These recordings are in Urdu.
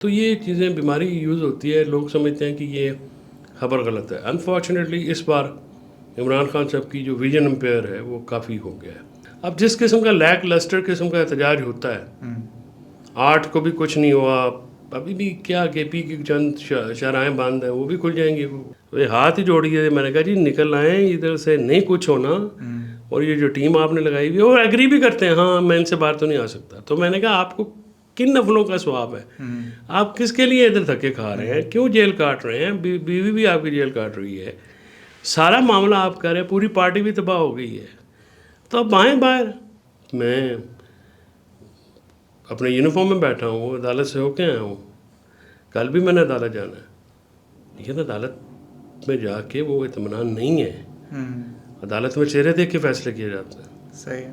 تو یہ چیزیں بیماری یوز ہوتی ہے، لوگ سمجھتے ہیں کہ یہ خبر غلط ہے. انفارچونیٹلی اس بار عمران خان صاحب کی جو ویژن امپیئر ہے وہ کافی ہو گیا ہے. اب جس قسم کا لیک لسٹر قسم کا احتجاج ہوتا ہے، آرٹ کو بھی کچھ نہیں ہوا، ابھی بھی کیا کے پی کی چند شاہراہیں بند ہیں وہ بھی کھل جائیں گی. وہ ہاتھ ہی جوڑ گئے. میں نے کہا جی نکل آئیں ادھر سے، نہیں کچھ ہونا. اور یہ جو ٹیم آپ نے لگائی ہوئی ہے وہ ایگری بھی کرتے ہیں، ہاں میں ان سے باہر تو نہیں آ سکتا. تو میں نے کہا آپ کو کن نفلوں کا ثواب ہے؟ آپ کس کے لیے ادھر دھکے کھا رہے ہیں؟ کیوں جیل کاٹ رہے ہیں؟ بیوی بھی آپ کی جیل کاٹ رہی ہے، سارا معاملہ آپ کر رہے ہیں، پوری پارٹی بھی تباہ ہو گئی ہے. تو اب آئیں باہر. میں اپنے یونیفارم میں بیٹھا ہوں، عدالت سے ہو کے آیا ہوں. کل بھی میں نے عدالت جانا ہے، لیکن عدالت میں جا کے وہ اطمینان نہیں ہے. عدالت میں چہرے دیکھ کے فیصلے کیے جاتے ہیں. صحیح ہے.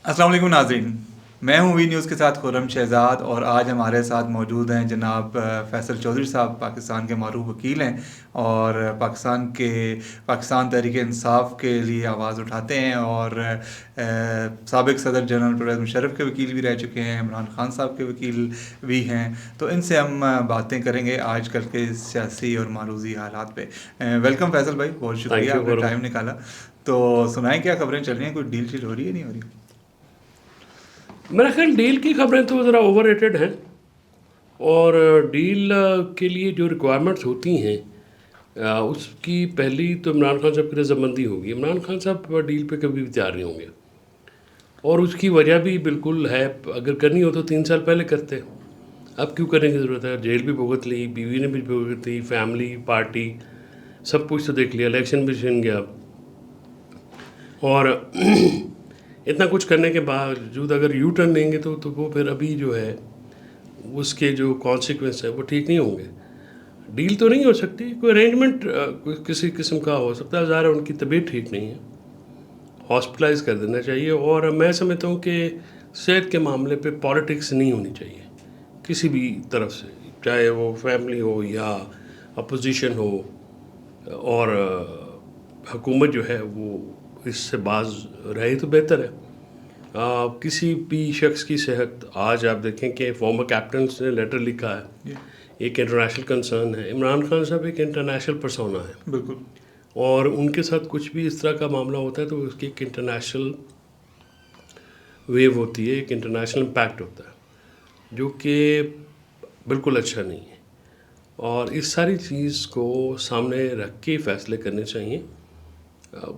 السلام علیکم ناظرین، میں ہوں وی نیوز کے ساتھ خرم شہزاد، اور آج ہمارے ساتھ موجود ہیں جناب فیصل چودھری صاحب. پاکستان کے معروف وکیل ہیں اور پاکستان تحریک انصاف کے لیے آواز اٹھاتے ہیں، اور سابق صدر جنرل پرویز مشرف کے وکیل بھی رہ چکے ہیں، عمران خان صاحب کے وکیل بھی ہیں. تو ان سے ہم باتیں کریں گے آج کل کے سیاسی اور معروضی حالات پہ. ویلکم فیصل بھائی، بہت شکریہ آپ نے ٹائم نکالا. تو سنائیں کیا خبریں چل رہی ہیں؟ کوئی ڈیل شیل ہو رہی ہے نہیں ہو رہی؟ میرا خیال ڈیل کی خبریں تو ذرا اوور ریٹڈ ہیں، اور ڈیل کے لیے جو ریکوائرمنٹس ہوتی ہیں اس کی پہلی تو عمران خان صاحب کی رضامندی ہوگی. عمران خان صاحب ڈیل پہ کبھی بھی تیار نہیں ہوں گے، اور اس کی وجہ بھی بالکل ہے. اگر کرنی ہو تو 3 سال پہلے کرتے. اب کیوں کرنے کی ضرورت ہے؟ جیل بھی بھگت لی، بیوی نے بھی بھگت لی، فیملی، پارٹی، سب کچھ تو دیکھ لیا، الیکشن بھی چھن گیا. اور اتنا کچھ کرنے کے باوجود اگر یو ٹرن لیں گے تو وہ پھر ابھی جو ہے اس کے جو کانسیکوینس ہے وہ ٹھیک نہیں ہوں گے. ڈیل تو نہیں ہو سکتی، کوئی ارینجمنٹ کسی قسم کا ہو سکتا ہے. ظاہر ہے ان کی طبیعت ٹھیک نہیں ہے، ہاسپٹلائز کر دینا چاہیے. اور میں سمجھتا ہوں کہ صحت کے معاملے پہ پالیٹکس نہیں ہونی چاہیے کسی بھی طرف سے، چاہے وہ فیملی ہو یا اپوزیشن ہو. اور حکومت جو ہے وہ اس سے باز رہے تو بہتر ہے. کسی بھی شخص کی صحت، آج آپ دیکھیں کہ فارمر کیپٹنس نے لیٹر لکھا ہے، ایک انٹرنیشنل کنسرن ہے. عمران خان صاحب ایک انٹرنیشنل پرسونا ہے، بالکل، اور ان کے ساتھ کچھ بھی اس طرح کا معاملہ ہوتا ہے تو اس کی ایک انٹرنیشنل ویو ہوتی ہے، ایک انٹرنیشنل امپیکٹ ہوتا ہے جو کہ بالکل اچھا نہیں ہے. اور اس ساری چیز کو سامنے رکھ کے فیصلے کرنے چاہیے.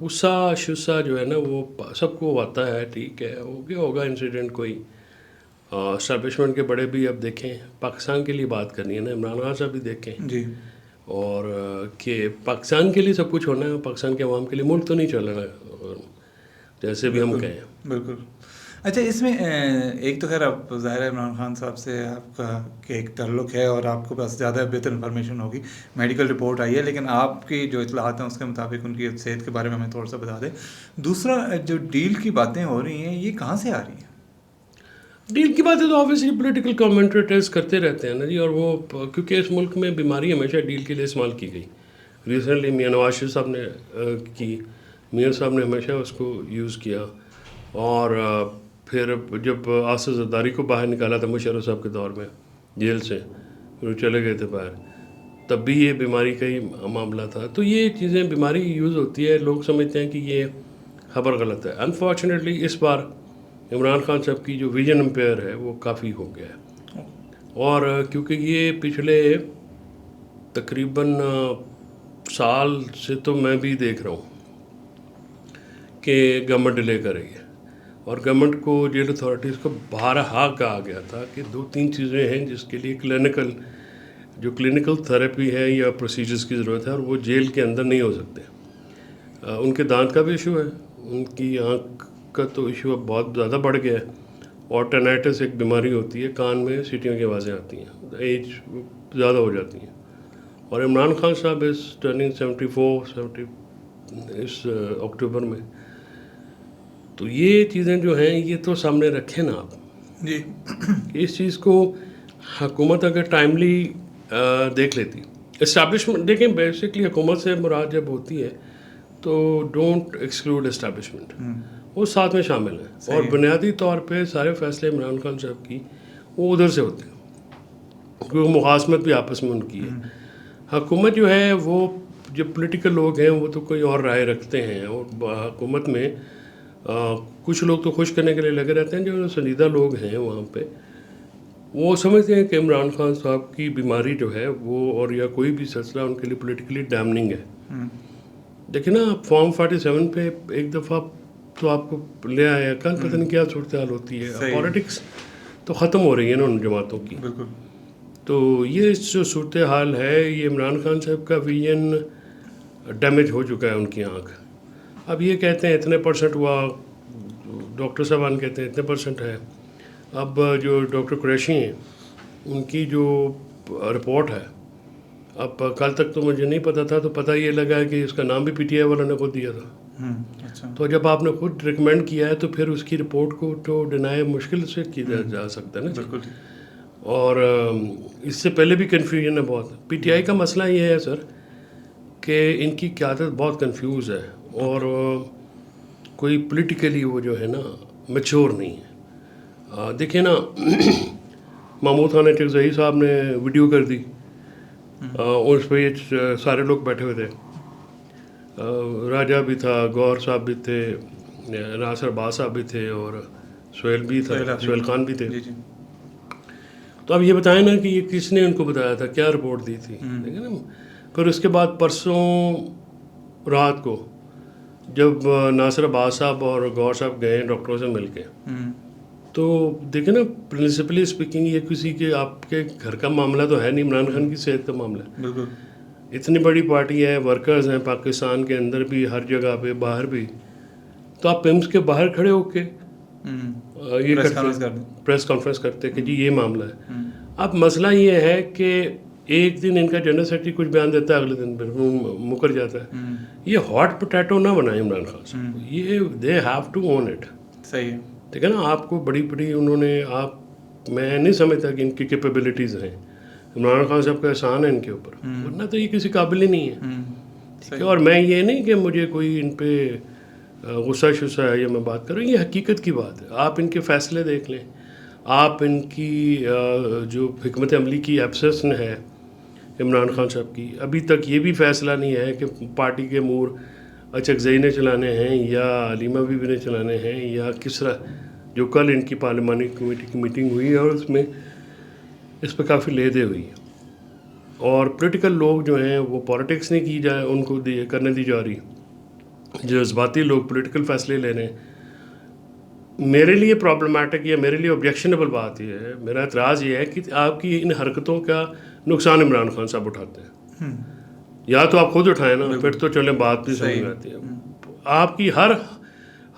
غصہ شصہ جو ہے نا وہ سب کو آتا ہے، ٹھیک ہے، ہو گیا ہوگا انسیڈنٹ کوئی. اسٹیبلشمنٹ کے بڑے بھی اب دیکھیں، پاکستان کے لیے بات کرنی ہے نا، عمران خان صاحب بھی دیکھیں جی، اور کہ پاکستان کے لیے سب کچھ ہونا ہے، پاکستان کے عوام کے لیے. ملک تو نہیں چل رہا جیسے بھی ہم کہیں. بالکل. اچھا، اس میں ایک تو خیر اب ظاہر ہے عمران خان صاحب سے آپ کا کہ ایک تعلق ہے اور آپ کو پاس زیادہ بہتر انفارمیشن ہوگی، میڈیکل رپورٹ آئی ہے، لیکن آپ کی جو اطلاعات ہیں اس کے مطابق ان کی صحت کے بارے میں ہمیں تھوڑا سا بتا دیں. دوسرا، جو ڈیل کی باتیں ہو رہی ہیں یہ کہاں سے آ رہی ہیں؟ ڈیل کی باتیں تو آبویسلی پولیٹیکل کامنٹریٹرز کرتے رہتے ہیں نا جی، اور وہ کیونکہ اس ملک میں بیماری ہمیشہ ڈیل کے لیے استعمال کی گئی. ریسنٹلی میاں نواز شریف صاحب نے کی، میاں صاحب نے ہمیشہ اس کو یوز کیا. اور پھر جب آصف زرداری کو باہر نکالا تھا مشرف صاحب کے دور میں جیل سے، پھر وہ چلے گئے تھے باہر، تب بھی یہ بیماری کا ہی معاملہ تھا. تو یہ چیزیں بیماری یوز ہوتی ہے، لوگ سمجھتے ہیں کہ یہ خبر غلط ہے. انفارچونیٹلی اس بار عمران خان صاحب کی جو ویژن امپیئر ہے وہ کافی ہو گیا ہے. اور کیونکہ یہ پچھلے تقریباً سال سے تو میں بھی دیکھ رہا ہوں کہ گورنمنٹ ڈیلے کر رہی ہے، اور گورنمنٹ کو، جیل اتھارٹیز کو بارہا کہا گیا تھا کہ 2-3 چیزیں ہیں جس کے لیے کلینکل تھراپی ہے یا پروسیجرز کی ضرورت ہے، اور وہ جیل کے اندر نہیں ہو سکتے. ان کے دانت کا بھی ایشو ہے، ان کی آنکھ کا تو ایشو اب بہت زیادہ بڑھ گیا ہے. اور ٹینائٹس ایک بیماری ہوتی ہے، کان میں سیٹیوں کی آوازیں آتی ہیں، ایج زیادہ ہو جاتی ہیں. اور عمران خان صاحب از ٹرننگ 74 اس اکتوبر میں. تو یہ چیزیں جو ہیں یہ تو سامنے رکھیں نا آپ جی، کہ اس چیز کو حکومت اگر ٹائملی دیکھ لیتی. اسٹیبلشمنٹ دیکھیں بیسکلی حکومت سے مراد جب ہوتی ہے تو ڈونٹ ایکسکلوڈ اسٹیبلشمنٹ، وہ ساتھ میں شامل ہیں، اور بنیادی طور پہ سارے فیصلے عمران خان صاحب کی وہ ادھر سے ہوتے ہیں کیونکہ مخاصمت بھی آپس میں ان کی ہے. حکومت جو ہے وہ جو پولیٹیکل لوگ ہیں وہ تو کوئی اور رائے رکھتے ہیں، اور حکومت میں کچھ لوگ تو خوش کرنے کے لیے لگے رہتے ہیں. جو سنجیدہ لوگ ہیں وہاں پہ وہ سمجھتے ہیں کہ عمران خان صاحب کی بیماری جو ہے وہ اور یا کوئی بھی سلسلہ ان کے لیے پولیٹیکلی ڈیمننگ ہے. دیکھیں نا آپ فارم 47 پہ ایک دفعہ تو آپ کو لے آیا، کل پتہ نہیں کیا صورتحال ہوتی ہے. پالیٹکس تو ختم ہو رہی ہے نا ان جماعتوں کی. بالکل. تو یہ جو صورتحال ہے یہ عمران خان صاحب کا ویژن ڈیمیج ہو چکا ہے ان کی آنکھ. اب یہ کہتے ہیں اتنے پرسنٹ ہوا، ڈاکٹر صاحبان کہتے ہیں اتنے پرسنٹ ہے. اب جو ڈاکٹر قریشی ہیں ان کی جو رپورٹ ہے، اب کل تک تو مجھے نہیں پتہ تھا، تو پتہ یہ لگا ہے کہ اس کا نام بھی پی ٹی آئی والوں نے خود دیا تھا. تو جب آپ نے خود ریکمینڈ کیا ہے تو پھر اس کی رپورٹ کو تو ڈینائی مشکل سے کیا جا سکتا ہے نا. بالکل. اور اس سے پہلے بھی کنفیوژن ہے بہت. پی ٹی آئی کا مسئلہ یہ ہے سر کہ ان کی قیادت بہت کنفیوز ہے، اور کوئی پولیٹیکلی وہ جو ہے نا میچور نہیں ہے. دیکھیں نا محمود خان اچکزئی صاحب نے ویڈیو کر دی، اور اس پہ یہ سارے لوگ بیٹھے ہوئے تھے، راجہ بھی تھا، گور صاحب بھی تھے، ناصر عباس صاحب بھی تھے، اور سہیل بھی تھا، سہیل خان بھی تھے. تو اب یہ بتائیں نا کہ یہ کس نے ان کو بتایا تھا، کیا رپورٹ دی تھی. دیکھیں نا. پھر اس کے بعد پرسوں رات کو جب ناصر عباس صاحب اور گور صاحب گئے ڈاکٹروں سے مل کے، تو دیکھیں نا پرنسپلی اسپیکنگ یہ کسی کے آپ کے گھر کا معاملہ تو ہے نہیں، عمران خان کی صحت کا معاملہ ہے. بالکل. اتنی بڑی پارٹی ہے، ورکرز ہیں پاکستان کے اندر بھی، ہر جگہ پہ، باہر بھی. تو آپ پیمس کے باہر کھڑے ہو کے یہ پریس کانفرنس کرتے کہ جی یہ معاملہ ہے. اب مسئلہ یہ ہے کہ ایک دن ان کا جنرل سیکرٹری کچھ بیان دیتا ہے، اگلے دن پھر مکر جاتا ہے. یہ ہاٹ پوٹیٹو نہ بنائے عمران خان صاحب، یہ they have to own it. صحیح ہے. ٹھیک ہے نا. آپ کو بڑی بڑی انہوں نے میں نہیں سمجھتا کہ ان کی کیپیبلٹیز ہیں. عمران خان صاحب کا احسان ہے ان کے اوپر، ورنہ تو یہ کسی قابل ہی نہیں ہے. ٹھیک ہے. اور میں یہ نہیں کہ مجھے کوئی ان پہ غصہ شصہ ہے یا میں بات کر رہا ہوں، یہ حقیقت کی بات ہے. آپ ان کے فیصلے دیکھ لیں، آپ ان کی جو حکمت عملی کی ایبسیشن ہے عمران خان صاحب کی. ابھی تک یہ بھی فیصلہ نہیں ہے کہ پارٹی کے امور اچکزئی نے چلانے ہیں یا علیمہ بی بی نے چلانے ہیں یا کس طرح. جو کل ان کی پارلیمانی کمیٹی کی میٹنگ ہوئی ہے اور اس میں اس پہ کافی لے دے ہوئی ہے. اور پولیٹیکل لوگ جو ہیں وہ پالیٹکس نہیں کی جائے ان کو کرنے دی جا رہی. جذباتی لوگ پولیٹیکل فیصلے لے رہے ہیں. میرے لیے پرابلمٹک یا میرے لیے آبجیکشنیبل بات یہ ہے، میرا اعتراض یہ ہے کہ آپ کی ان حرکتوں کا نقصان عمران خان صاحب اٹھاتے ہیں. یا تو آپ خود اٹھائیں نا، پھر تو چلیں بات بھی سمجھ میں آتی ہے. آپ کی ہر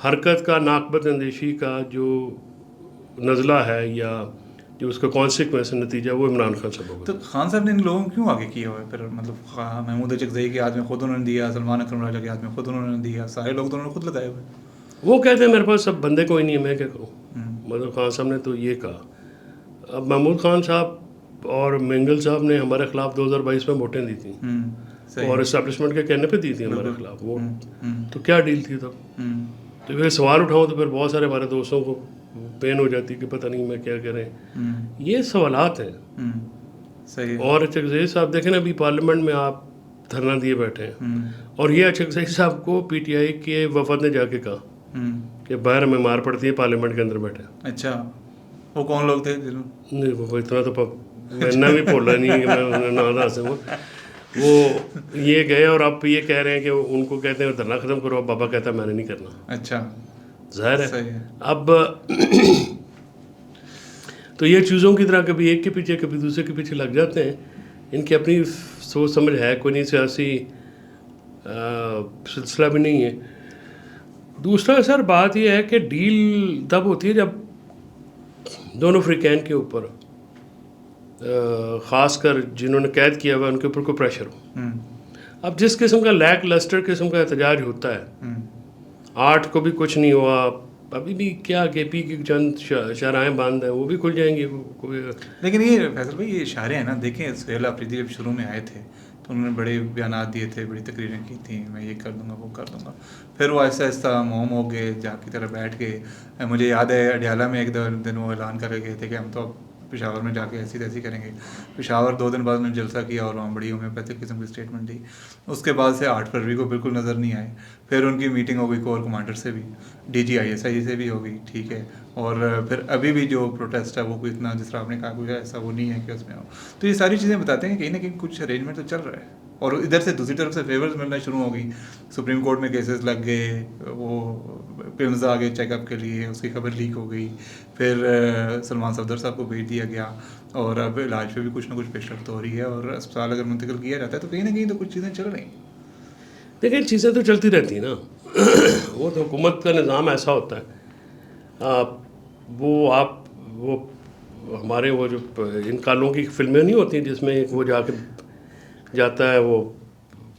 حرکت کا ناقبت اندیشی کا جو نزلہ ہے یا جو اس کا کانسیکوینس نتیجہ وہ عمران خان صاحب ہوگا. تو خان صاحب نے ان لوگوں کو کیوں آگے کیا ہوا ہے پھر؟ مطلب محمود اچکزئی کے ہاتھ میں خود انہوں نے دیا، سلمان اکرم راجہ کے ہاتھ میں خود انہوں نے دیا، سارے لوگ تو انہوں نے خود لگائے ہوئے. وہ کہتے ہیں میرے پاس سب بندے کوئی نہیں ہے، میں کیا کروں. مطلب خان صاحب نے تو یہ کہا. اب محمود خان صاحب اور مینگل صاحب نے ہمارے خلاف 2022 میں ووٹیں دی تھیں اور اسٹیبلشمنٹ کے کہنے پہ دی تھی ہمارے خلاف ووٹ. تو کیا ڈیل تھی تب؟ تو پھر سوال اٹھاؤں تو پھر بہت سارے ہمارے دوستوں کو پین ہو جاتی کہ پتہ نہیں میں کیا کہہ رہے ہیں. یہ سوالات ہیں. اور اچکزئی صاحب دیکھیں نا ابھی پارلیمنٹ میں آپ دھرنا دیے بیٹھے ہیں، اور یہ اچکزئی صاحب کو پی ٹی آئی کے وفد نے جا کے کہا کہ باہر ہمیں مار پڑتی ہے پارلیمنٹ کے اندر بیٹھے. اچھا، وہ کون لوگ تھے؟ نہیں وہ اتنا تو میں بھی بول رہا نہیں کہ میں نہ سے وہ یہ گئے اور آپ یہ کہہ رہے ہیں کہ ان کو کہتے ہیں دھرنا ختم کرو. اب بابا کہتا ہے میں نے نہیں کرنا. اچھا، ظاہر ہے. اب تو یہ چیزوں کی طرح کبھی ایک کے پیچھے کبھی دوسرے کے پیچھے لگ جاتے ہیں. ان کی اپنی سوچ سمجھ ہے کوئی نہیں، سیاسی سلسلہ بھی نہیں ہے. دوسرا سر بات یہ ہے کہ ڈیل تب ہوتی ہے جب دونوں فریقین کے اوپر، خاص کر جنہوں نے قید کیا ہوا ان کے اوپر کوئی پریشر ہو. اب جس قسم کا لیک لسٹر قسم کا احتجاج ہوتا ہے، 8 کو بھی کچھ نہیں ہوا، ابھی بھی کیا کے پی کی چند شاہراہیں بند ہیں وہ بھی کھل جائیں گی. لیکن یہ فیصل بھائی یہ اشارے ہیں نا، دیکھیں سہیل آفریدی جب شروع میں آئے تھے تو انہوں نے بڑے بیانات دیے تھے, بڑی تقریریں کی تھیں, میں یہ کر دوں گا وہ کر دوں گا. پھر وہ آہستہ آہستہ موم ہو گئے, جا کی طرح بیٹھ گئے. مجھے یاد ہے اڈیالہ میں ایک دن وہ اعلان کر گئے تھے کہ ہم تو پشاور میں جا کے ایسی تیسی کریں گے. پشاور 2 دن بعد انہوں نے جلسہ کیا اور وہاں بڑی ہومیوپیتھک قسم کی اسٹیٹمنٹ دی. اس کے بعد سے 8 فروری کو بالکل نظر نہیں آئے. پھر ان کی میٹنگ ہو گئی کور کمانڈر سے بھی, DGISI سے بھی ہو گئی, ٹھیک ہے. اور پھر ابھی بھی جو پروٹیسٹ ہے وہ کوئی اتنا, جس طرح آپ نے کہا, کوئی ایسا وہ نہیں ہے کہ اس میں ہو. تو یہ ساری چیزیں بتاتے ہیں کہ کہیں نہ کہیں کچھ ارینجمنٹ تو چل رہا ہے. اور ادھر سے دوسری طرف سے فیورز ملنا شروع ہو گئی. سپریم کورٹ میں کیسز لگ گئے, وہ پمز آ گئے چیک اپ کے لیے, اس کی خبر لیک ہو گئی. پھر سلمان صفدر صاحب کو بھیج دیا گیا, اور اب علاج پہ بھی کچھ نہ کچھ پیش رفت ہو رہی ہے, اور اسپتال اگر منتقل کیا جاتا ہے تو کہیں نہ کہیں تو کچھ چیزیں چل رہی ہیں. دیکھیں چیزیں تو چلتی رہتی ہیں نا. وہ تو حکومت کا نظام ایسا ہوتا ہے. وہ ہمارے وہ جو ان کالوں کی فلمیں نہیں ہوتی جس میں وہ جا کے جاتا ہے وہ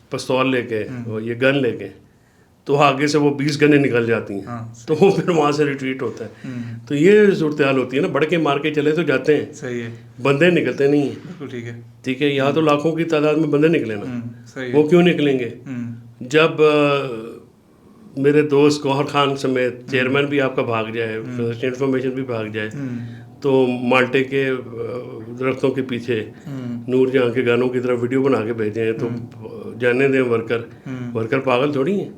پستول لے کے, یہ گن لے کے, تو آگے سے وہ 20 گنیں نکل جاتی ہیں, تو وہ پھر وہاں سے ریٹریٹ ہوتا ہے. تو یہ صورتحال ہوتی ہے نا. بڑھ کے مار کے چلے تو جاتے ہیں, صحیح ہے, بندے نکلتے نہیں ہیں. بالکل ٹھیک ہے, ٹھیک ہے. یہاں تو لاکھوں کی تعداد میں بندے نکلے نا, صحیح, وہ کیوں نکلیں گے؟ جب میرے دوست گوہر خان سمیت چیئرمین بھی آپ کا بھاگ جائے, انفارمیشن بھی بھاگ جائے, تو مالٹے کے درختوں کے پیچھے نور جہاں کے گانوں کی طرف ویڈیو بنا کے بھیجیں, تو جانے دیں ورکر پاگل تھوڑی ہیں.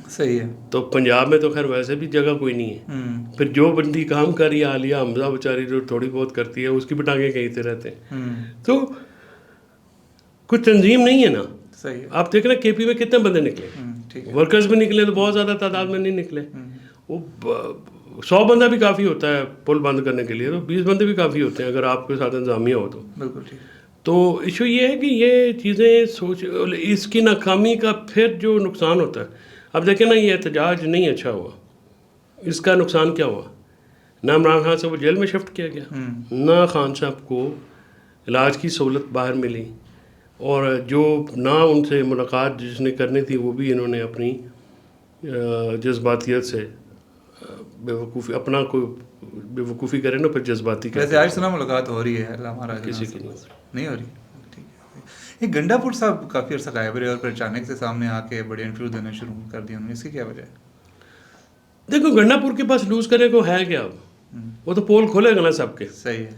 صحیح ہے. تو پنجاب میں تو خیر ویسے بھی جگہ کوئی نہیں ہے. پھر جو بندی کام کر رہی ہے, عالیہ حمزہ بیچاری جو تھوڑی بہت کرتی ہے, اس کی بھی ٹانگیں کھینچتے رہتے ہیں. تو کچھ تنظیم نہیں ہے نا. صحیح ہے. آپ دیکھ رہے ہیں کے پی میں کتنے بندے نکلے, ورکرز بھی نکلے تو بہت زیادہ تعداد میں نہیں نکلے. وہ 100 بندہ بھی کافی ہوتا ہے پل بند کرنے کے لیے, تو 20 بندے بھی کافی ہوتے ہیں اگر آپ کے ساتھ انتظامیہ ہو تو. بالکل ٹھیک. تو ایشو یہ ہے کہ یہ چیزیں اس کی ناکامی کا پھر جو نقصان ہوتا ہے. اب دیکھیں نا, یہ احتجاج نہیں اچھا ہوا, اس کا نقصان کیا ہوا؟ نہ عمران خان سے وہ جیل میں شفٹ کیا گیا, نہ خان صاحب کو علاج کی سہولت باہر ملی, اور جو نہ ان سے ملاقات جس نے کرنی تھی وہ بھی انہوں نے اپنی جذباتیت سے بیوقوفی, اپنا کوئی بیوقوفی کرے نا, پھر جذباتی کرے. ویسے آج سنا ملاقات ہو رہی ہے علامہ راجہ کسی کی نہیں ہو رہی. ٹھیک ہے. یہ گنڈا پور صاحب کافی عرصہ غائب رہے, اور پھر اچانک سے سامنے آ کے بڑے انٹرویو دینا شروع کر دیا انہوں نے. اس کی کیا وجہ ہے؟ دیکھو گنڈا پور کے پاس لوز کرنے کو ہے کیا اب؟ وہ تو پول کھولے گا نا سب کے. صحیح ہے.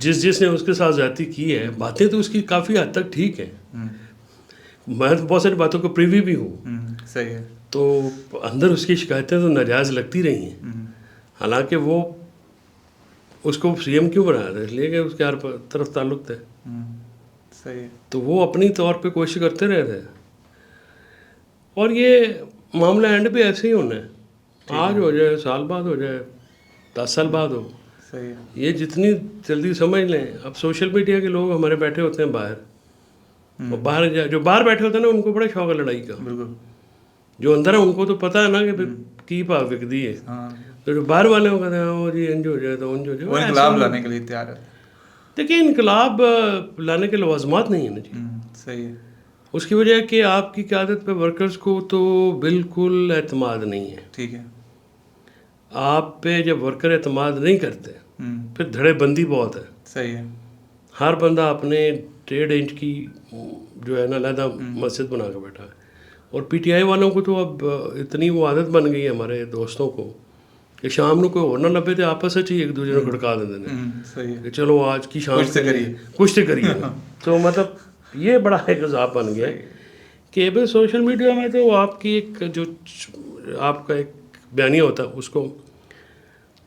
جس نے اس کے ساتھ زیادتی کی ہے, باتیں تو اس کی کافی حد تک ٹھیک ہیں. میں تو بہت ساری باتوں کو پریوی بھی ہوں. صحیح ہے. تو اندر اس کی شکایتیں تو ناجائز لگتی رہی ہیں. حالانکہ وہ اس کو سی ایم کیوں بنایا تھا؟ اس لیے کہ اس کے ہر طرف تعلق تھے. صحیح ہے. تو وہ اپنی طور پہ کوشش کرتے رہے تھے, اور یہ معاملہ اینڈ پہ ایسے ہی ہونا ہے. آج ہو جائے, سال بعد ہو جائے, 10 سال بعد ہو. صحیح ہے. یہ جتنی جلدی سمجھ لیں. اب سوشل میڈیا کے لوگ ہمارے بیٹھے ہوتے ہیں باہر, اور جو باہر بیٹھے ہوتے ہیں نا ان کو بڑا شوق ہے لڑائی کا. بالکل. جو اندر ہے ان کو تو پتہ ہے نا کہ کی پا وکدی ہے. تو جو باہر والے ہو کہتے ہیں وہ جی انج ہو جائے تو انج ہو جائے. وہ انقلاب لانے کے لیے تیار ہے. دیکھیں انقلاب لانے کے لوازمات نہیں ہیں نا جی. صحیح ہے. اس کی وجہ ہے کہ آپ کی قیادت پہ ورکرز کو تو بالکل اعتماد نہیں ہے. ٹھیک ہے. آپ پہ جب ورکر اعتماد نہیں کرتے پھر دھڑے بندی بہت ہے. صحیح ہے. ہر بندہ اپنے 1.5 انچ کی جو ہے نا علیحدہ مسجد بنا کے بیٹھا ہے. اور پی ٹی آئی والوں کو تو اب اتنی وہ عادت بن گئی ہے ہمارے دوستوں کو کہ شام کو کوئی اور نہ لبے تھے آپس سے ایک دوسرے کو کھڑکا دیتے ہیں کہ چلو آج کی شام کچھ تو کریے. تو مطلب یہ بڑا ایک عذاب بن گیا کہ بھائی سوشل میڈیا میں تو آپ کی ایک جو آپ کا ایک بیانیہ ہوتا ہے اس کو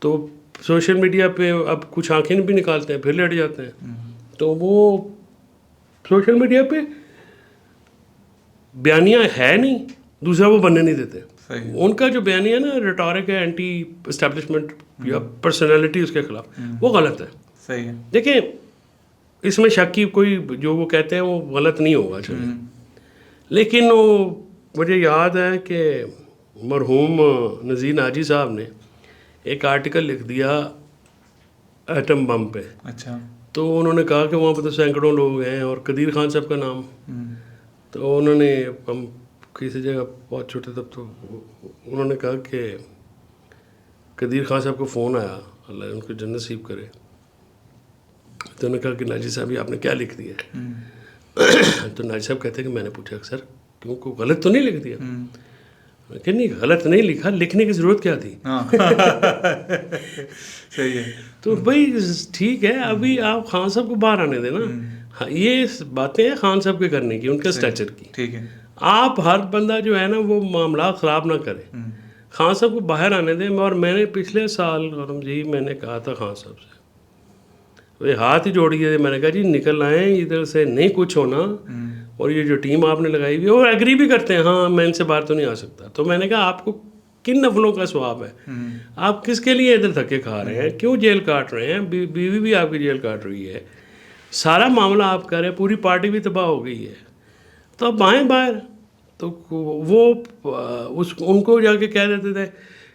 تو سوشل میڈیا پہ اب کچھ آنکھیں بھی نکالتے ہیں پھر لیٹ جاتے ہیں. تو وہ سوشل میڈیا پہ بیانیہ ہے نہیں, دوسرا وہ بننے نہیں دیتے. ان کا جو بیانیہ ہے نا ریٹورک ہے اینٹی اسٹیبلشمنٹ یا پرسنالٹی اس کے خلاف, وہ غلط ہے. صحیح ہے. دیکھیں اس میں شک کی کوئی جو وہ کہتے ہیں وہ غلط نہیں ہوگا چلے, لیکن وہ مجھے یاد ہے کہ مرحوم نذیر ناجی صاحب نے ایک آرٹیکل لکھ دیا ایٹم بم پہ. اچھا. تو انہوں نے کہا کہ وہاں پہ تو سینکڑوں لوگ ہیں اور قدیر خان صاحب کا نام. تو انہوں نے ہم کسی جگہ بہت چھوٹے تب تو انہوں نے کہا کہ قدیر خان صاحب کو فون آیا, اللہ ان کو جنت نصیب کرے. تو انہوں نے کہا کہ ناجی صاحب یہ آپ نے کیا لکھ دیا ہے؟ تو ناجی صاحب کہتے ہیں کہ میں نے پوچھا سر کیوں کوئی غلط تو نہیں لکھ دیا؟ کہ نہیں غلط نہیں لکھا, لکھنے کی ضرورت کیا تھی؟ صحیح ہے. تو بھائی ٹھیک ہے, ابھی آپ خان صاحب کو باہر آنے دیں نا, یہ باتیں ہیں خان صاحب کے کرنے کی, ان کے اسٹیچر کی. ٹھیک ہے. آپ ہر بندہ جو ہے نا وہ معاملات خراب نہ کرے, خان صاحب کو باہر آنے دیں. اور میں نے پچھلے سال خرم جی میں نے کہا تھا خان صاحب سے, وہ ہاتھ ہی جوڑ گئے, میں نے کہا جی نکل آئیں ادھر سے, نہیں کچھ ہونا. اور یہ جو ٹیم آپ نے لگائی ہوئی ہے وہ ایگری بھی کرتے ہیں, ہاں میں ان سے باہر تو نہیں آ سکتا. تو میں نے کہا آپ کو کن نفلوں کا ثواب ہے, آپ کس کے لیے ادھر دھکے کھا رہے ہیں, کیوں جیل کاٹ رہے ہیں, بیوی بھی آپ کی جیل کاٹ رہی ہے, سارا معاملہ آپ کر رہے ہیں, پوری پارٹی بھی تباہ ہو گئی ہے, تو اب آئیں باہر. تو وہ ان کو جا کے کہہ دیتے تھے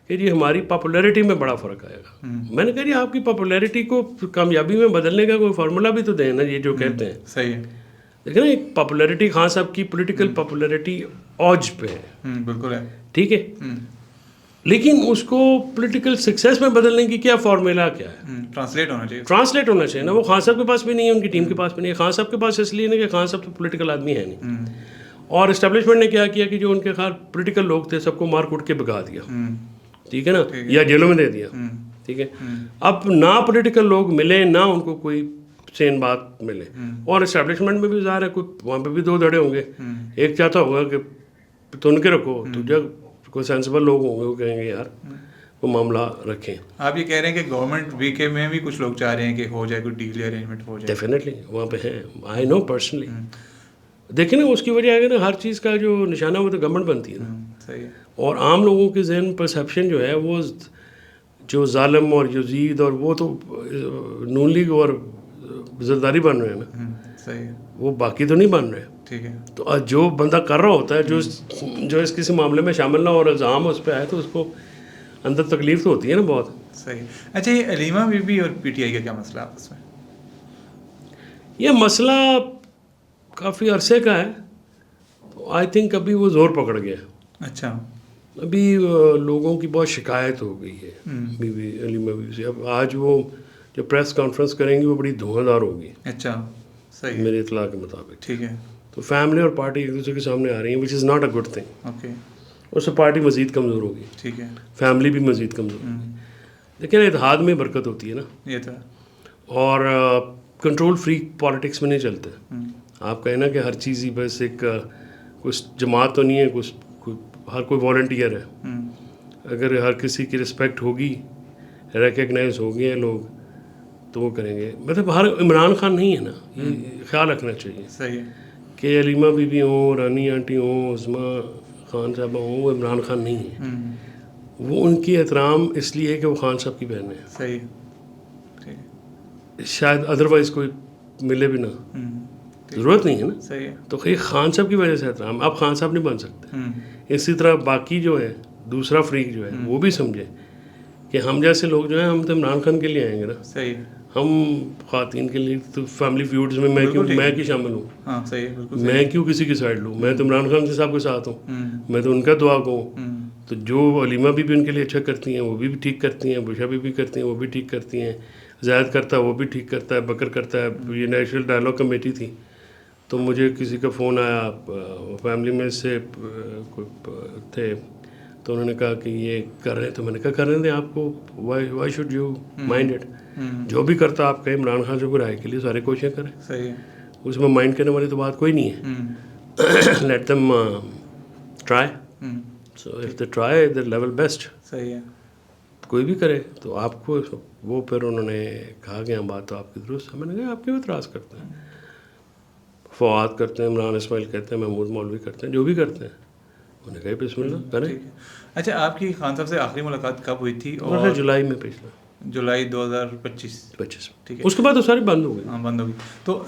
کہ جی ہماری پاپولیرٹی میں بڑا فرق آئے گا. میں نے کہا جی آپ کی پاپولیرٹی کو کامیابی میں بدلنے کا کوئی فارمولا بھی تو دیں نا, یہ جو کہتے ہیں. صحیح ہے. دیکھیں نا ایک پاپولیرٹی خان صاحب کی پولیٹیکل پاپولیرٹی اوج پہ ہے, بالکل ہے. ٹھیک ہے, لیکن اس کو پولیٹیکل سکسیس میں بدلنے کی کیا فارمولا کیا ہے؟ ٹرانسلیٹ ہونا چاہیے. ٹرانسلیٹ ہونا چاہیے نا. وہ خان صاحب کے پاس بھی نہیں ہے, ان کی ٹیم کے پاس بھی نہیں ہے. خان صاحب کے پاس اس لیے نہیں کہ خان صاحب تو پولیٹیکل آدمی ہے نہیں, اور اسٹیبلشمنٹ نے کیا کیا کہ جو ان کے خیال پولیٹیکل لوگ تھے سب کو مار کوٹ کے بھگا دیا, ٹھیک ہے نا, یا جیلوں میں دے دیا, ٹھیک ہے. اب نہ پولیٹیکل لوگ ملے, نہ ان کو کوئی سین بات ملے, اور اسٹیبلشمنٹ میں بھی ظاہر ہے کوئی وہاں پہ بھی دو دھڑے ہوں گے. ایک چاہتا ہوگا کہ تن کے رکھو, دوسرا کوئی سینسیبل لوگ ہوں گے وہ کہیں گے یار وہ معاملہ رکھیں. آپ یہ کہہ رہے ہیں کہ گورنمنٹ وی کے میں بھی کچھ لوگ چاہ رہے ہیں کہ ہو جائے کوئی ڈیل یا ارینجمنٹ ہو جائے. ڈیفینیٹلی وہاں پہ ہیں, آئی نو پرسنلی. دیکھیں نا اس کی وجہ ہے نا ہر چیز کا جو نشانہ وہ تو گورنمنٹ بنتی ہے نا. صحیح ہے. اور عام لوگوں کے ذہن پرسیپشن جو ہے وہ جو ظالم اور یزید اور وہ تو نون لیگ اور زرداری بن رہے ہیں نا, صحیح ہے. وہ باقی تو نہیں بن رہے. ٹھیک ہے. تو جو بندہ کر رہا ہوتا ہے, جو اس کسی معاملے میں شامل نہ اور الزام اس پہ آئے, تو اس کو اندر تکلیف تو ہوتی ہے نا بہت. صحیح. اچھا یہ علیمہ بی بی اور پی ٹی آئی کا کیا مسئلہ ہے آپس میں؟ یہ مسئلہ کافی عرصے کا ہے, آئی تھنک ابھی وہ زور پکڑ گیا. اچھا. ابھی لوگوں کی بہت شکایت ہو گئی ہے be be Alima be be سے. اب آج وہ جو پریس کانفرنس کریں گی وہ بڑی دھواں دار ہوگی. اچھا. صحیح. میرے اطلاع کے مطابق. ٹھیک ہے. تو فیملی اور پارٹی ایک دوسرے کے سامنے آ رہی ہیں, which is not a good thing. Okay. اس سے پارٹی مزید کمزور ہوگی. ٹھیک ہے. فیملی بھی مزید کمزور ہوگی. لیکن اتحاد میں برکت ہوتی ہے نا. یہ تو. اور کنٹرول فری پالیٹکس میں نہیں چلتے. آپ کہیں نا کہ ہر چیز ہی بس ایک کچھ جماعت تو نہیں ہے, ہر کوئی والنٹیئر ہے. اگر ہر کسی کی رسپیکٹ ہوگی, ریکگنائز ہو گئے لوگ, تو وہ کریں گے. مطلب ہر عمران خان نہیں ہے نا, یہ خیال رکھنا چاہیے. صحیح. کہ علیمہ بی بی ہوں, رانی آنٹی ہوں, عظمیٰ خان صاحبہ ہوں, وہ عمران خان نہیں ہے. وہ ان کی احترام اس لیے ہے کہ وہ خان صاحب کی بہن ہے. صحیح. شاید ادروائز کوئی ملے بھی نہ, ضرورت نہیں ہے نا. صحیح ہے. تو یہ خان صاحب کی وجہ سے احترام. آپ خان صاحب نہیں بن سکتے. اسی طرح باقی جو ہے دوسرا فریق جو ہے وہ بھی سمجھے کہ ہم جیسے لوگ جو ہیں ہم تو عمران خان کے لیے آئیں گے نا. صحیح. ہم خواتین کے لیے تو فیملی فیوڈز میں میں کیوں شامل ہوں. ہاں صحیح. بالکل. میں کیوں کسی کی سائڈ لوں. میں تو عمران خان صاحب کے ساتھ ہوں, میں تو ان کا دعا کو ہوں. تو جو علیمہ بی بی ان کے لیے اچھا کرتی ہیں وہ بھی ٹھیک کرتی ہیں, بشا بی کرتی ہیں وہ بھی ٹھیک کرتی ہیں, زائد کرتا ہے وہ بھی ٹھیک کرتا ہے, بکر کرتا ہے. یہ نیشنل ڈائلاگ کمیٹی تھی تو مجھے کسی کا فون آیا, فیملی میں سے تھے, تو انہوں نے کہا کہ یہ کر رہے ہیں. تو میں نے کہا کرنے دیں آپ کو, why should you mind it. جو بھی کرتا آپ کہیں عمران خان سے کوئی رائے کے لیے سارے کوششیں کریں. صحیح. اس میں مائنڈ کرنے والی تو بات کوئی نہیں ہے. Let them try. So if they try they level best. صحیح ہے. کوئی بھی کرے تو آپ کو وہ پھر انہوں نے کہا کہ ہم بات تو آپ کی درست ہے. میں نے کہا آپ کیوں اعتراض کرتے ہیں. فواد کرتے ہیں, عمران اسماعیل کہتے ہیں, محمود مولوی کرتے ہیں, جو بھی کرتے ہیں. انہوں نے کہا بسم اللہ کریں. اچھا آپ کی خان صاحب سے آخری ملاقات کب ہوئی تھی؟ اور جولائی میں, پچھلا جولائی 2025. ٹھیک ہے. اس کے بعد تو ساری بند ہو گئی. ہاں بند ہو گئی. تو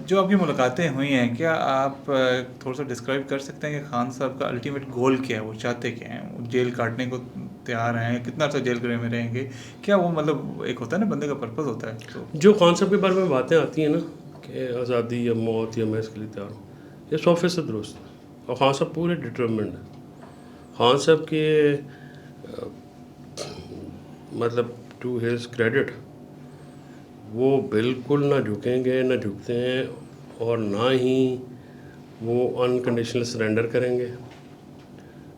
جو آپ کی ملاقاتیں ہوئی ہیں, کیا آپ تھوڑا سا ڈسکرائب کر سکتے ہیں کہ خان صاحب کا الٹیمیٹ گول کیا ہے, وہ چاہتے کیا ہیں؟ وہ جیل کاٹنے کو تیار ہیں, کتنا عرصہ جیل کرے میں رہیں گے, کیا وہ مطلب ایک ہوتا ہے نا بندے کا پرپز ہوتا ہے. تو جو خان صاحب کے بارے میں باتیں آتی ہیں نا کہ آزادی یا موت یا میں اس کے لیے تیار ہوں, یہ 100% درست ہے. اور خان صاحب پورے ڈٹرمنڈ ہیں. خان صاحب کے مطلب ٹو ہیز کریڈٹ وہ بالکل نہ جھکیں گے, نہ جھکتے ہیں. اور نہ ہی وہ انکنڈیشنل سرنڈر کریں گے.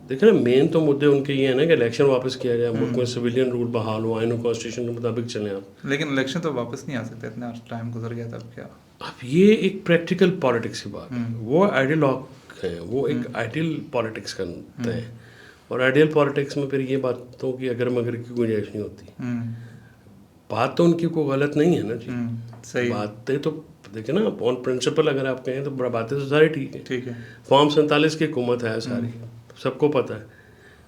دیکھیں نا مین تو مدعے ان کے یہ ہیں نا کہ الیکشن واپس کیا جائے, ملک میں سویلین رول بحال ہو, آئین و کانسٹیٹیوشن کے مطابق چلیں آپ. لیکن الیکشن تو واپس نہیں آ سکتے, اتنا ٹائم گزر گیا تب کیا. اب یہ ایک پریکٹیکل پالیٹکس کی بات ہے, وہ آئیڈیالوگ ہیں, وہ ایک آئیڈیل پالیٹکس کرتے ہیں, اور آئیڈیل پالیٹکس میں پھر یہ باتوں کی اگر مگر کی گنجائش نہیں ہوتی. بات تو ان کی کوئی غلط نہیں ہے نا جی, صحیح باتیں تو دیکھیں نا آن پرنسپل اگر آپ کہیں تو باتیں تو ساری ٹھیک ہیں. ٹھیک ہے. فارم 47 کی حکومت ہے ساری, سب کو پتہ ہے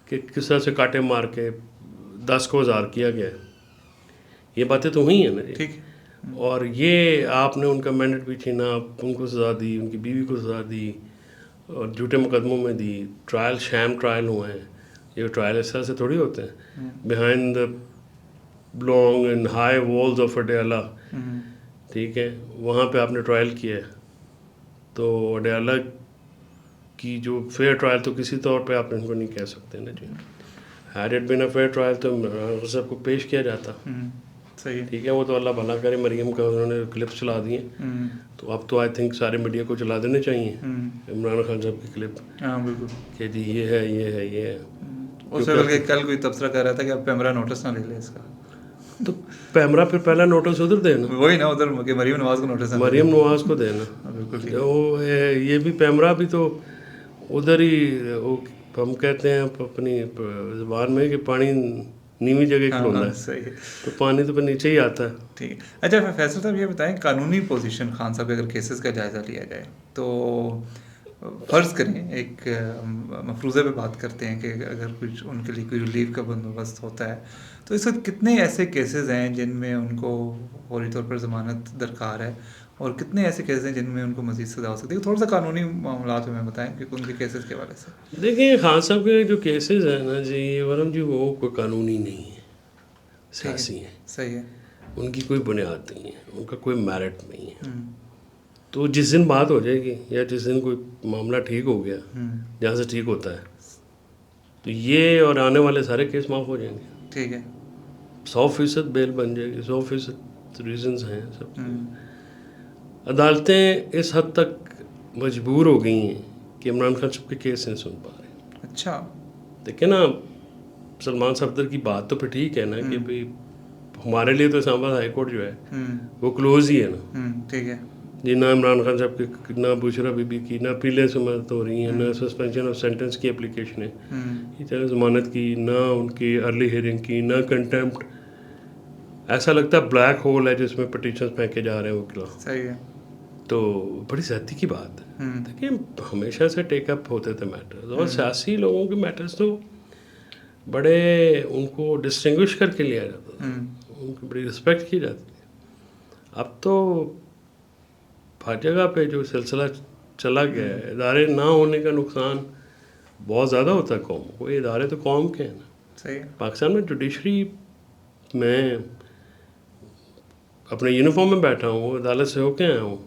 کہ کس طرح سے کاٹے مار کے 10 کو 1000 کیا گیا ہے. یہ باتیں تو ہوئی ہیں نا جی. ٹھیک ہے. اور یہ آپ نے ان کا مینڈیٹ بھی چھینا, آپ ان کو سزا دی, ان کی بیوی کو سزا دی, اور جھوٹے مقدموں میں دی, ٹرائل شام ٹرائل ہوئے ہیں. یہ ٹرائل اس طرح سے تھوڑی ہوتے ہیں behind the long and high walls of Adiala. ٹھیک ہے, وہاں پہ آپ نے ٹرائل کیا ہے, تو اڈیالہ کی جو فیئر ٹرائل تو کسی طور پہ آپ ان کو نہیں کہہ سکتے نا جی. Had it been a fair trial تو سب کو پیش کیا جاتا. صحیح. ٹھیک ہے, وہ تو اللہ بھلا کرے, مریم کا انہوں نے کلپس چلا دیے, تو اب تو آئی تھنک سارے میڈیا کو چلا دینے چاہیے عمران خان صاحب کی کلپ. ہاں بالکل, کہ جی یہ ہے یہ ہے یہ ہے. اس میں بلکہ کل کوئی تبصرہ کر رہا تھا کہ اب پیمرا نوٹس نہ لے لے اس کا. تو پیمرا پھر پہلا نوٹس ادھر دینا, وہی نا, ادھر کہ مریم نواز کو نوٹس, مریم نواز کو دینا. بالکل. جو یہ بھی پیمرا بھی تو ادھر ہی, ہم کہتے ہیں اپنی زبان میں کہ پانی نیوی جگہ کھلونا ہے, صحیح. تو پانی تو پھر نیچے ہی آتا ہے. ٹھیک ہے. اچھا فیصل صاحب یہ بتائیں, قانونی پوزیشن خان صاحب کے اگر کیسز کا جائزہ لیا جائے تو فرض کریں ایک مفروضے پہ بات کرتے ہیں کہ اگر کچھ ان کے لیے کوئی ریلیف کا بندوبست ہوتا ہے, تو اس وقت کتنے ایسے کیسز ہیں جن میں ان کو فوری طور پر ضمانت درکار ہے, اور کتنے ایسے کیسز ہیں جن میں ان کو مزید سزا ہو سکتی ہے؟ تھوڑا سا قانونی معاملات میں بتائیں کہ ان کے کیسز کے حوالے سے. دیکھیں خان صاحب کے جو کیسز ہیں نا جی ورم جی, وہ کوئی قانونی نہیں ہے, سیاسی ہیں. صحیح ہے. ان کی کوئی بنیاد نہیں ہے, ان کا کوئی میرٹ نہیں ہے. تو جس دن بات ہو جائے گی یا جس دن کوئی معاملہ ٹھیک ہو گیا, جہاں سے ٹھیک ہوتا ہے, تو یہ اور آنے والے سارے کیس معاف ہو جائیں گے. ٹھیک ہے. 100% بیل بن جائے گی, 100% ریزنز ہیں سب. عدالتیں اس حد تک مجبور ہو گئی ہیں کہ عمران خان صاحب کے کیس نہیں سن پا رہے. اچھا. دیکھیں نا, سلمان صفدر کی بات تو پھر ٹھیک ہے نا کہ بھائی ہمارے لیے تو اسلام آباد ہائی کورٹ جو ہے وہ کلوز ہی ہے نا. ٹھیک ہے جی. نہ عمران خان صاحب کی, نہ بشرا بی بی کی, نہ اپیلیں سے مدد ہو رہی ہیں, نہ سسپینشن آف سینٹنس کی اپلیکیشن ہے, یہ چاہے ضمانت کی, نہ ان کی ارلی ہیئرنگ کی, نہ کنٹیمپٹ. ایسا لگتا ہے بلیک ہول ہے جس میں پٹیشنز پھینکے جا رہے ہیں وکلا. صحیح ہے. تو بڑی زیادتی کی بات ہے. دیکھیں ہمیشہ سے ٹیک اپ ہوتے تھے میٹرز, اور سیاسی لوگوں کے میٹرز تو بڑے ان کو ڈسٹنگوش کر کے لیا جاتا تھا, ان کی بڑی رسپیکٹ کی جاتی تھی. اب تو ہر جگہ پہ جو سلسلہ چلا گیا ہے, ادارے نہ ہونے کا نقصان بہت زیادہ ہوتا ہے قوم کو. یہ ادارے تو قوم کے ہیں نا. صحیح. پاکستان میں جوڈیشری میں اپنے یونیفارم میں بیٹھا ہوں, عدالت سے ہو کے آیا ہوں,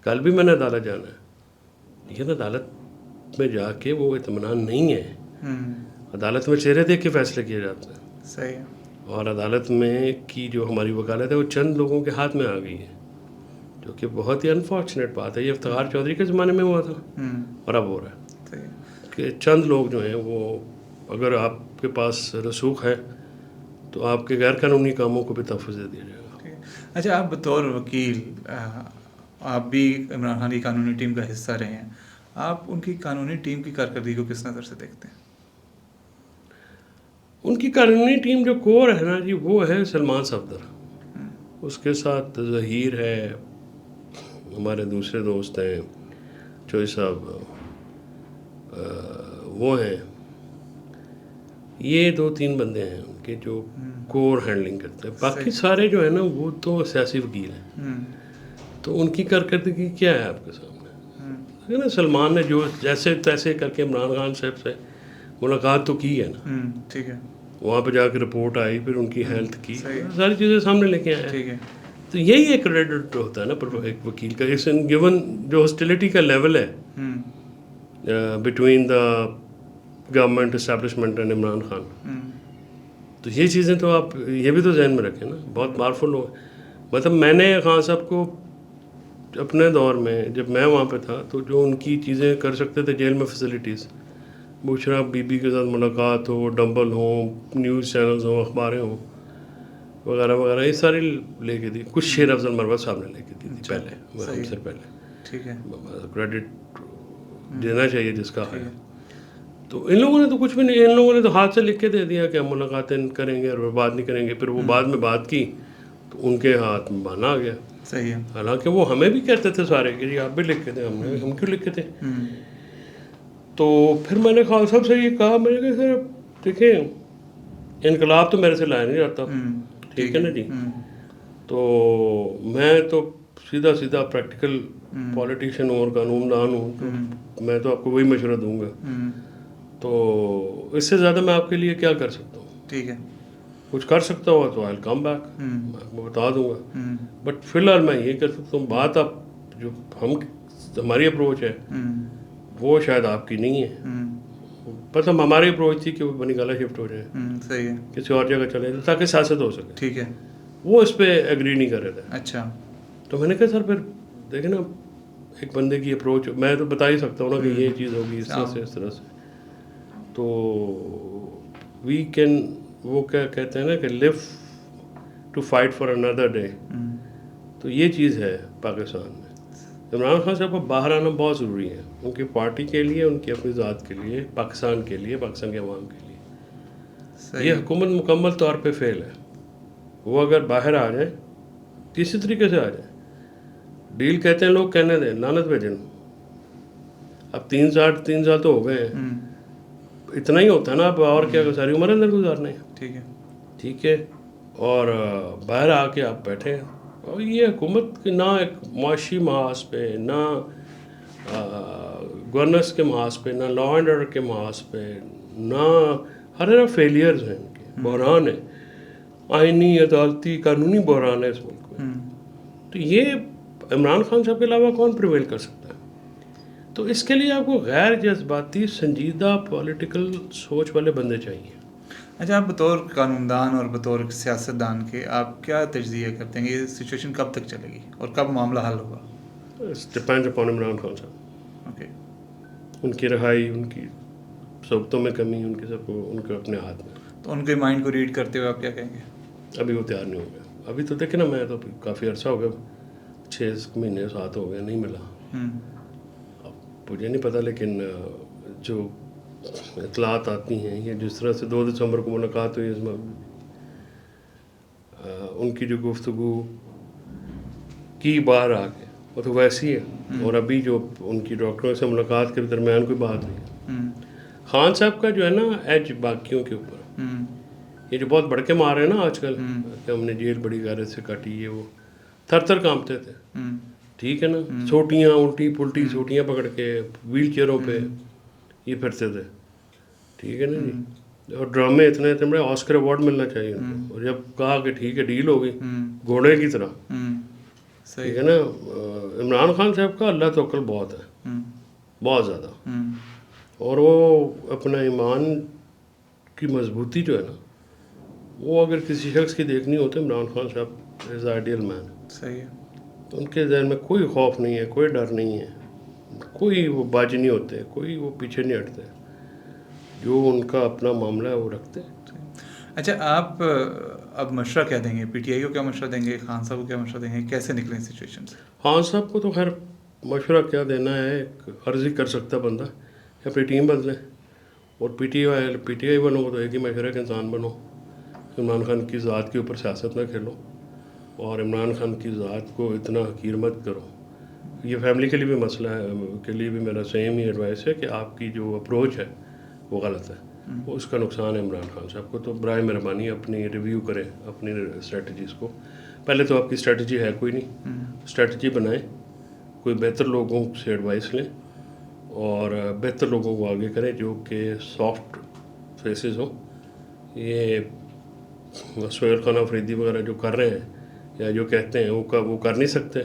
کل بھی میں نے عدالت جانا ہے, لیکن عدالت میں جا کے وہ اطمینان نہیں ہے. عدالت میں چہرے دیکھ کے فیصلے کیے جاتے ہیں. صحیح. اور عدالت میں کی جو ہماری وکالت ہے وہ چند لوگوں کے ہاتھ میں آ گئی ہے, جو کہ بہت ہی انفارچونیٹ بات ہے. یہ افتخار چودھری کے زمانے میں ہوا تھا اور اب ہو رہا ہے کہ چند لوگ جو ہیں وہ, اگر آپ کے پاس رسوخ ہے تو آپ کے غیر قانونی کاموں کو بھی تحفظ دے دیا جائے گا. اچھا, آپ بطور وکیل, آپ بھی عمران خان کی قانونی ٹیم کا حصہ رہے ہیں, آپ ان کی قانونی ٹیم کی کارکردگی کو کس نظر سے دیکھتے ہیں؟ ان کی قانونی ٹیم جو کور ہے نا جی, وہ ہے سلمان صفدر, اس کے ساتھ ظہیر ہے, ہمارے دوسرے دوست ہیں چوئی صاحب, وہ ہیں, یہ 2-3 بندے ہیں ان کے جو کور ہینڈلنگ کرتے ہیں. باقی سارے جو ہیں نا وہ تو سیاسی وکیل ہیں. تو ان کی کارکردگی کیا ہے آپ کے سامنے؟ نا سلمان نے جو جیسے تیسے کر کے عمران خان صاحب سے ملاقات تو کی ہے نا. ٹھیک ہے. وہاں پہ جا کے رپورٹ آئی, پھر ان کی ہیلتھ کی, ساری چیزیں سامنے لے کے آئے. ٹھیک ہے. تو یہی ایک کریڈٹ ہوتا ہے نا پر ایک وکیل کا, اس گیون جو ہاسٹیلٹی کا لیول ہے between the government establishment and Imran Khan. تو یہ چیزیں تو آپ یہ بھی تو ذہن میں رکھیں نا, بہت پاورفل ہو. مطلب میں نے خان صاحب کو اپنے دور میں جب میں وہاں پہ تھا تو جو ان کی چیزیں کر سکتے تھے جیل میں فیسلٹیز، مشرف بی بی کے ساتھ ملاقات ہو، ڈمبل ہوں، نیوز چینلز ہوں، اخباریں ہوں وغیرہ وغیرہ، یہ ساری لے کے دی. کچھ شیر افضل مروت صاحب نے لے کے دی تھی پہلے، ہم سے پہلے. ٹھیک ہے، کریڈٹ دینا چاہیے جس کا ہے. تو ان لوگوں نے تو کچھ بھی نہیں، ان لوگوں نے تو ہاتھ سے لکھ کے دے دیا کہ ہم ملاقاتیں کریں گے اور بات نہیں کریں گے. پھر وہ بعد میں بات کی تو ان کے ہاتھ میں بہانا آ گیا. صحیح ہے. حالانکہ وہ ہمیں بھی کہتے تھے سارے کہ جی آپ بھی لکھ کے دیں، ہم کیوں لکھ کے تھے. تو پھر میں نے خالد صاحب سے یہ کہا، میں نے کہا سر دیکھیں انقلاب تو میرے سے لایا نہیں جاتا، ٹھیک ہے نا جی. تو میں تو سیدھا پریکٹیکل پولیٹیشین ہوں اور قانون دان ہوں، تو میں تو آپ کو وہی مشورہ دوں گا. تو اس سے زیادہ میں آپ کے لیے کیا کر سکتا ہوں. ٹھیک ہے، کچھ کر سکتا ہوا تو آئی کم بیک، میں آپ کو بتا دوں گا. بٹ فی الحال میں یہ کر سکتا ہوں. بات آپ جو ہماری اپروچ ہے وہ شاید آپ کی نہیں ہے. بس ہماری اپروچ تھی کہ وہ بنی گالہ شفٹ ہو جائے، صحیح ہے، کسی اور جگہ چلے جائیں تاکہ سیاست ہو سکے. ٹھیک ہے. وہ اس پہ ایگری نہیں کر رہے تھے. اچھا. تو میں نے کہا سر پھر دیکھیں نا ایک بندے کی اپروچ میں تو بتا ہی سکتا ہوں نا کہ یہ چیز ہوگی اس طرح سے اس طرح سے. تو وی کین، وہ کیا کہتے ہیں نا کہ live to fight for another day. تو یہ چیز ہے پاکستان میں. عمران خان صاحب کو باہر آنا بہت ضروری ہے، ان کی پارٹی کے لیے، ان کی اپنی ذات کے لیے، پاکستان کے لیے، پاکستان کے عوام کے لیے. یہ حکومت مکمل طور پہ فیل ہے. وہ اگر باہر آ جائیں کسی طریقے سے آ جائیں، ڈیل کہتے ہیں لوگ، کہنے دیں، لعنت بھیجیں. اب 3 سال تو ہو گئے ہیں، اتنا ہی ہوتا ہے نا. اب اور کیا ساری عمر اندر گزارنا ہے. ٹھیک ہے، ٹھیک ہے. اور باہر آ کے آپ بیٹھے ہیں، اور یہ حکومت نہ ایک معاشی محاذ پہ، نہ گورننس کے محاذ پہ، نہ لا اینڈ آرڈر کے محاذ پہ، نہ ہر طرح فیلیئرز ہیں ان کے، بحران ہے، آئینی، عدالتی، قانونی بحران ہے اس ملک میں. تو یہ عمران خان صاحب کے علاوہ کون پریویل کر سکتا ہے؟ تو اس کے لیے آپ کو غیر جذباتی، سنجیدہ پولیٹیکل سوچ والے بندے چاہیے. اچھا، آپ بطور قانون دان اور بطور سیاست دان کے آپ کیا تجزیہ کرتے ہیں کہ یہ سچویشن کب تک چلے گی اور کب معاملہ حل ہوگا؟ ڈپینڈ اپون عمران خان صاحب. اوکے. ان کی رہائی، ان کی صحبتوں میں کمی، ان کے سب کو ان کے اپنے ہاتھ میں. تو ان کے مائنڈ کو ریڈ کرتے ہوئے آپ کیا کہیں گے؟ ابھی وہ تیار نہیں ہو گیا. ابھی تو دیکھیں نا، میں تو کافی عرصہ ہو گیا، 6 مہینے 7 ہو گئے، نہیں ملا. اب مجھے نہیں پتہ، لیکن جو اطلاعات آتی ہیں، یہ جس طرح سے 2 دسمبر کو ملاقات ہوئی، اس میں ان کی جو گفتگو کی باہر آ کے وہ تو ویسی ہے. اور ابھی جو ان کی ڈاکٹروں سے ملاقات کے درمیان کوئی بات نہیں ہے. خان صاحب کا جو ہے نا ایج باقیوں کے اوپر، یہ جو بہت بڑھ کے مار رہے ہیں نا آج کل کہ ہم نے جیل بڑی غیرت سے کاٹی، یہ وہ تھر کانپتے تھے. ٹھیک ہے نا، سوٹیاں الٹی پلٹی سوٹیاں پکڑ کے ویل چیئروں پہ یہ پھرتے تھے. ٹھیک ہے نا جی. اور ڈرامے اتنے بڑے، آسکر ایوارڈ ملنا چاہیے ان کو. اور جب کہا کہ ٹھیک ہے ڈیل ہو گئی، گھوڑے کی طرح. ٹھیک ہے نا. عمران خان صاحب کا اللہ توکل بہت ہے، بہت زیادہ. اور وہ اپنا ایمان کی مضبوطی جو ہے نا، وہ اگر کسی شخص کی دیکھنی ہو تو عمران خان صاحب از آئیڈیل مین. صحیح ہے. ان کے ذہن میں کوئی خوف نہیں ہے، کوئی ڈر نہیں ہے، کوئی وہ باج نہیں ہوتے، کوئی وہ پیچھے نہیں ہٹتے. جو ان کا اپنا معاملہ ہے وہ رکھتے ہیں. اچھا، آپ اب مشورہ کیا دیں گے؟ پی ٹی آئی کو کیا مشورہ دیں گے؟ خان صاحب کو کیا مشورہ دیں گے؟ کیسے نکلیں سچویشن سے؟ خان صاحب کو تو خیر مشورہ کیا دینا ہے، ایک عرضی کر سکتا بندہ کہ اپنی ٹیم بدلیں. اور پی ٹی آئی بنو تو ایک ہی مشورہ کہ انسان بنو. عمران خان کی ذات کے اوپر سیاست نہ کھیلو، اور عمران خان کی ذات کو اتنا حقیر مت کرو. یہ فیملی کے لیے بھی مسئلہ ہے، کے لیے بھی میرا سیم ہی ایڈوائس ہے کہ آپ کی جو اپروچ ہے وہ غلط ہے. اس کا نقصان ہے عمران خان صاحب کو. تو برائے مہربانی اپنی ریویو کریں اپنی اسٹریٹجیز کو. پہلے تو آپ کی اسٹریٹجی ہے کوئی نہیں، اسٹریٹجی بنائیں، کوئی بہتر لوگوں سے ایڈوائس لیں اور بہتر لوگوں کو آگے کریں جو کہ سافٹ فیسز ہوں. یہ سہیل خان آفریدی وغیرہ جو کر رہے ہیں یا جو کہتے ہیں وہ کر نہیں سکتے،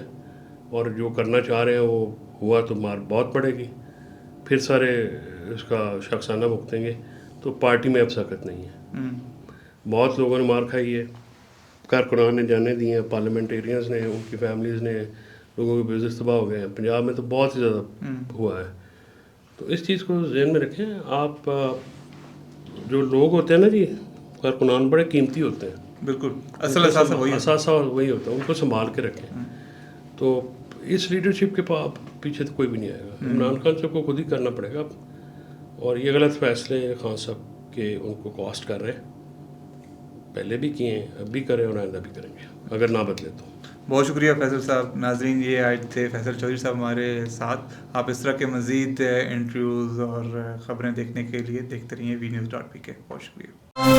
اور جو کرنا چاہ رہے ہیں وہ ہوا تو مار بہت پڑے گی، پھر سارے اس کا شخصانہ بھگتیں گے. تو پارٹی میں اب سکت نہیں ہے. بہت لوگوں نے مار کھائی ہے، کارکنان نے جانے دی ہیں، پارلیمنٹیرینز نے، ان کی فیملیز نے، لوگوں کے بزنس تباہ ہو گئے ہیں، پنجاب میں تو بہت ہی زیادہ ہوا ہے. تو اس چیز کو ذہن میں رکھیں. آپ جو لوگ ہوتے ہیں نا جی کارکنان بڑے قیمتی ہوتے ہیں، بالکل اصل اثاثہ وہی ہوتا ہے. اثاثہ وہی ہوتا ہے، ان کو سنبھال کے رکھیں. تو اس لیڈرشپ کے پیچھے تو کوئی بھی نہیں آئے گا. عمران خان صاحب کو خود ہی کرنا پڑے گا. اور یہ غلط فیصلے خان صاحب کے ان کو کاسٹ کر رہے ہیں، پہلے بھی کیے ہیں، اب بھی کریں اور آئندہ بھی کریں گے اگر نہ بدلے تو. بہت شکریہ فیصل صاحب. ناظرین یہ آج تھے فیصل چودھری صاحب ہمارے ساتھ. آپ اس طرح کے مزید انٹرویوز اور خبریں دیکھنے کے لیے دیکھتے رہیے وی نیوز .pk. بہت شکریہ.